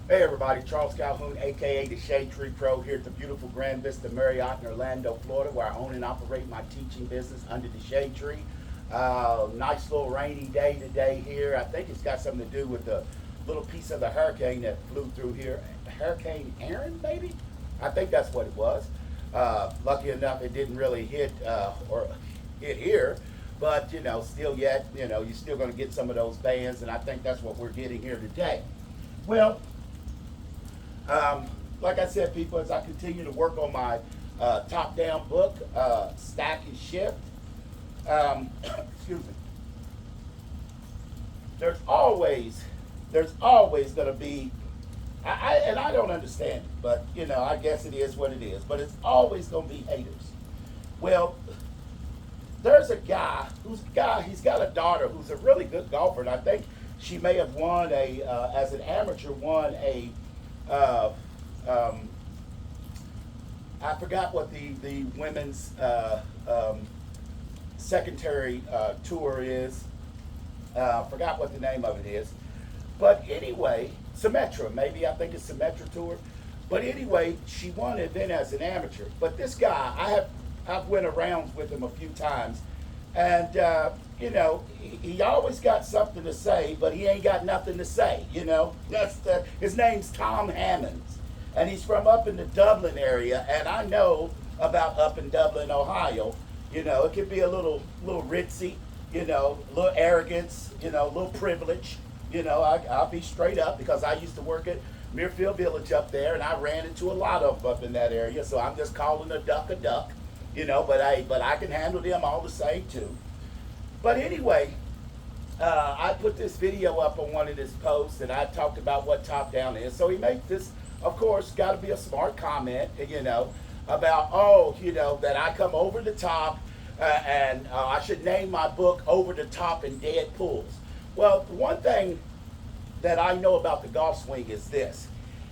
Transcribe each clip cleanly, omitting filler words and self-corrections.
Hey everybody, Charles Calhoun, aka the Shade Tree Pro, here at the beautiful Grand Vista Marriott in Orlando, Florida, where I own and operate my teaching business under the Shade Tree. Nice little rainy day today here. I think it's got something to do with the little piece of the hurricane that flew through here. Hurricane Aaron, maybe? I think that's what it was. Lucky enough, it didn't really hit or hit here, but still yet, you're still going to get some of those bands, and I think that's what we're getting here today. Well, like I said, people, as I continue to work on my top-down book, Stack and Shift, excuse me, there's always going to be, and I don't understand it, but, I guess it is what it is, but it's always going to be haters. Well, there's a guy he's got a daughter who's a really good golfer, and I think she may have won as an amateur, I forgot what the women's secondary tour is. Forgot what the name of it is. But anyway, Symetra, maybe I think it's Symetra Tour. But anyway, she won it then as an amateur. But this guy, I've went around with him a few times, and he always got something to say, but he ain't got nothing to say. His name's Tom Hammonds, and he's from up in the Dublin area, and I know about up in Dublin, Ohio. It could be a little ritzy, a little arrogance, a little privilege. I'll be straight up because I used to work at Muirfield Village up there, and I ran into a lot of them up in that area. So I'm just calling a duck, but I can handle them all the same too. But anyway, I put this video up on one of his posts, and I talked about what top down is. So he made this, of course, got to be a smart comment, about that I come over the top, and I should name my book "Over the Top and Dead Pools." Well, one thing that I know about the golf swing is this,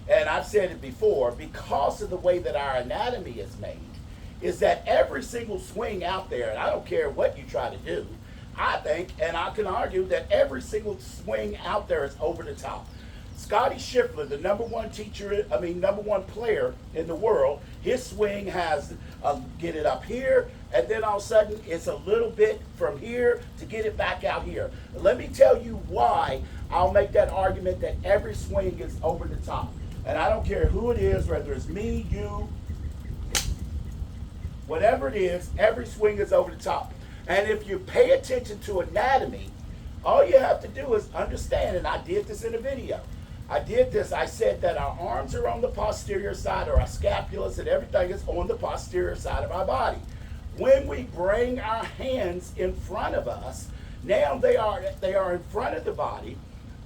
and I've said it before, because of the way that our anatomy is made, is that every single swing out there, and I don't care what you try to do, I think, and I can argue, that every single swing out there is over the top. Scotty Scheffler, the number one player in the world, his swing has get it up here, and then all of a sudden it's a little bit from here to get it back out here. Let me tell you why I'll make that argument that every swing is over the top. And I don't care who it is, whether it's me, you, whatever it is, every swing is over the top. And if you pay attention to anatomy, all you have to do is understand, and I did this in a video. I said that our arms are on the posterior side, or our scapulas and everything is on the posterior side of our body. When we bring our hands in front of us, now they are in front of the body.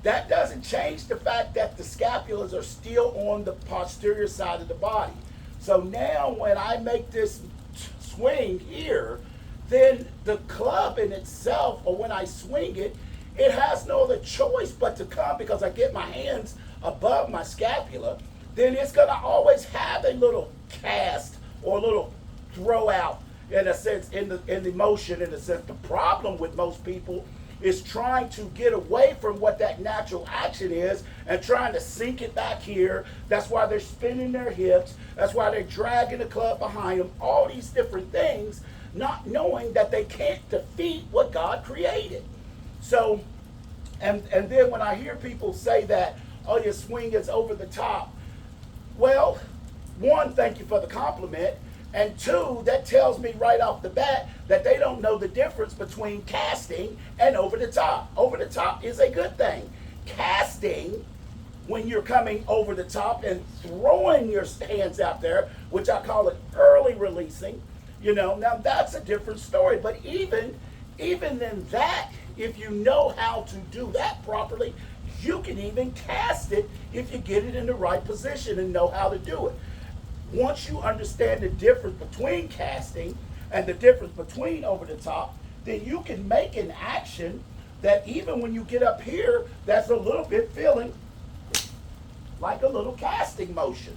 That doesn't change the fact that the scapulas are still on the posterior side of the body. So now when I make this swing here, then the club in itself, or when I swing it, it has no other choice but to come, because I get my hands above my scapula, then it's going to always have a little cast or a little throw out, in a sense, in the motion, in a sense. The problem with most people is trying to get away from what that natural action is and trying to sink it back here. That's why they're spinning their hips. That's why they're dragging the club behind them. All these different things, not knowing that they can't defeat what God created. So, and then when I hear people say that, oh, your swing is over the top, well, one, thank you for the compliment, and two, that tells me right off the bat that they don't know the difference between casting and over the top. Over the top is a good thing. Casting, when you're coming over the top and throwing your hands out there, which I call it early releasing, now that's a different story. But even in that, if you know how to do that properly, you can even cast it if you get it in the right position and know how to do it. Once you understand the difference between casting and the difference between over the top, then you can make an action that even when you get up here, that's a little bit feeling like a little casting motion.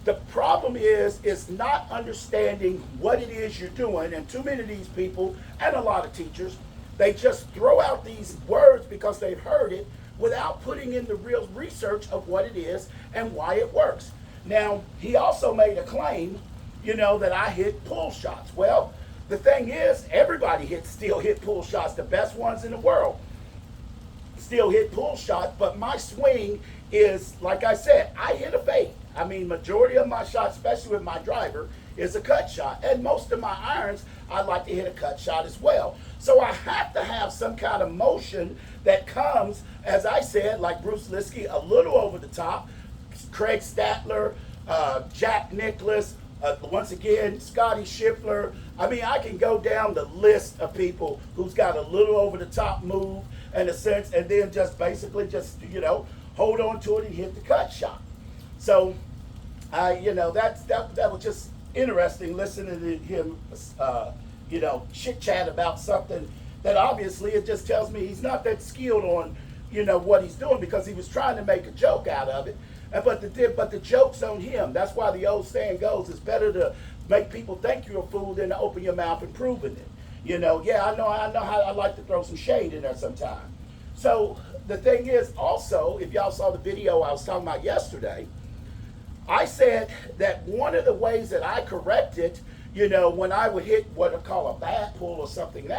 The problem is not understanding what it is you're doing, and too many of these people, and a lot of teachers, they just throw out these words because they've heard it, without putting in the real research of what it is and why it works. Now, he also made a claim, that I hit pull shots. Well, the thing is, everybody still hit pull shots. The best ones in the world still hit pull shots, but my swing is, like I said, I hit a fade. I mean, majority of my shots, especially with my driver, is a cut shot. And most of my irons, I like to hit a cut shot as well. So I have to have some kind of motion that comes, as I said, like Bruce Liskey, a little over the top, Craig Statler, Jack Nicklaus, once again, Scotty Scheffler. I mean, I can go down the list of people who's got a little over the top move in a sense, and then just basically hold on to it and hit the cut shot. So, that was just interesting listening to him, chit chat about something that obviously it just tells me he's not that skilled on, what he's doing, because he was trying to make a joke out of it. But the joke's on him. That's why the old saying goes, it's better to make people think you're a fool than to open your mouth and proving it. I know how I like to throw some shade in there sometimes. So the thing is also, if y'all saw the video I was talking about yesterday, I said that one of the ways that I corrected, when I would hit what I call a bad pull or something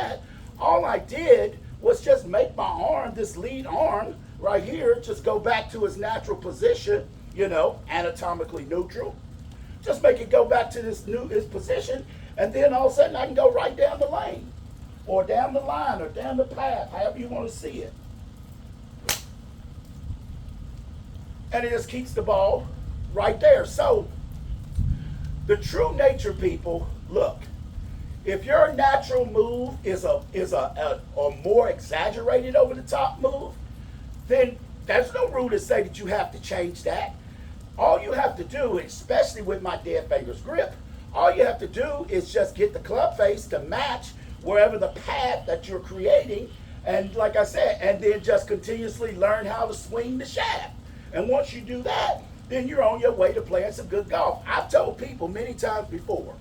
all I did was just make my arm, this lead arm right here, just go back to its natural position, anatomically neutral. Just make it go back to its position, and then all of a sudden I can go right down the lane, or down the line, or down the path, however you want to see it. And it just keeps the ball right there. So the true nature people, look, if your natural move is a more exaggerated over the top move, then there's no rule to say that you have to change that. All you have to do, especially with my dead fingers grip, all you have to do is just get the club face to match wherever the path that you're creating, and like I said, and then just continuously learn how to swing the shaft. And once you do that, then you're on your way to playing some good golf. I've told people many times before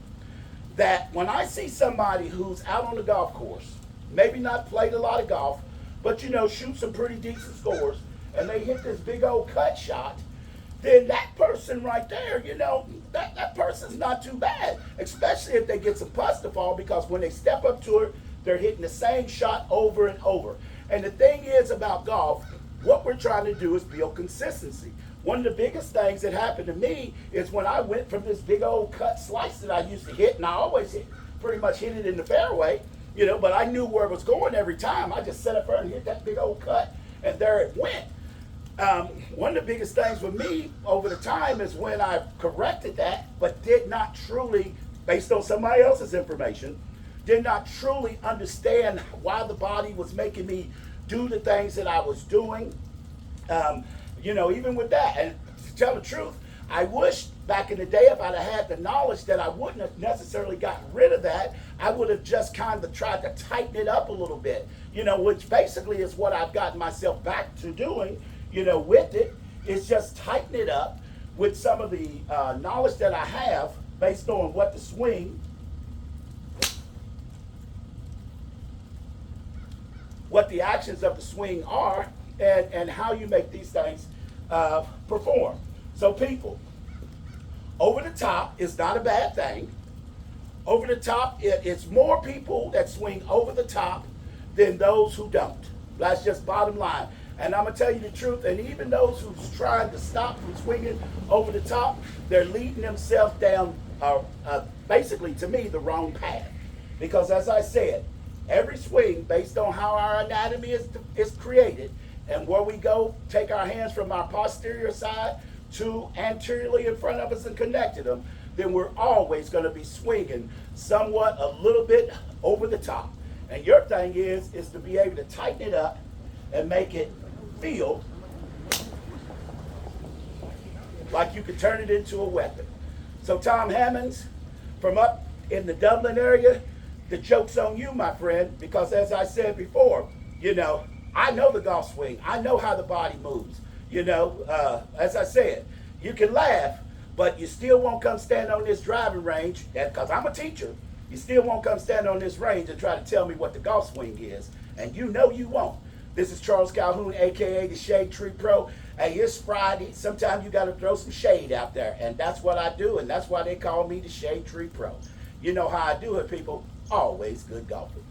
that when I see somebody who's out on the golf course, maybe not played a lot of golf, but shoot some pretty decent scores, and they hit this big old cut shot, then that person right there, that person's not too bad, especially if they get some putts to fall, because when they step up to it, they're hitting the same shot over and over. And the thing is about golf, what we're trying to do is build consistency. One of the biggest things that happened to me is when I went from this big old cut slice that I used to hit, and I always pretty much hit it in the fairway, but I knew where it was going every time. I just set up there and hit that big old cut, and there it went. One of the biggest things with me over the time is when I corrected that, but did not truly, based on somebody else's information, did not truly understand why the body was making me do the things that I was doing. Even with that, and to tell the truth, I wish back in the day if I'd have had the knowledge that I wouldn't have necessarily gotten rid of that. I would have just kind of tried to tighten it up a little bit, which basically is what I've gotten myself back to doing, with it, is just tighten it up with some of the knowledge that I have based on what the swing, what the actions of the swing are, and how you make these things perform. So people, over the top is not a bad thing. Over the top, it's more people that swing over the top than those who don't. That's just bottom line. And I'm going to tell you the truth, and even those who's trying to stop from swinging over the top, they're leading themselves down, basically, to me, the wrong path. Because as I said, every swing, based on how our anatomy is created, and where we go, take our hands from our posterior side to anteriorly in front of us and connected them, then we're always going to be swinging somewhat a little bit over the top. And your thing is to be able to tighten it up and make it feel like you could turn it into a weapon. So Tom Hammonds, from up in the Dublin area, the joke's on you, my friend, because as I said before, I know the golf swing. I know how the body moves. As I said, you can laugh, but you still won't come stand on this driving range, because I'm a teacher. You still won't come stand on this range and try to tell me what the golf swing is, and you won't. This is Charles Calhoun, aka the Shade Tree Pro. Hey, it's Friday. Sometimes you got to throw some shade out there, and that's what I do, and that's why they call me the Shade Tree Pro. You know how I do it, people. Always good golfing.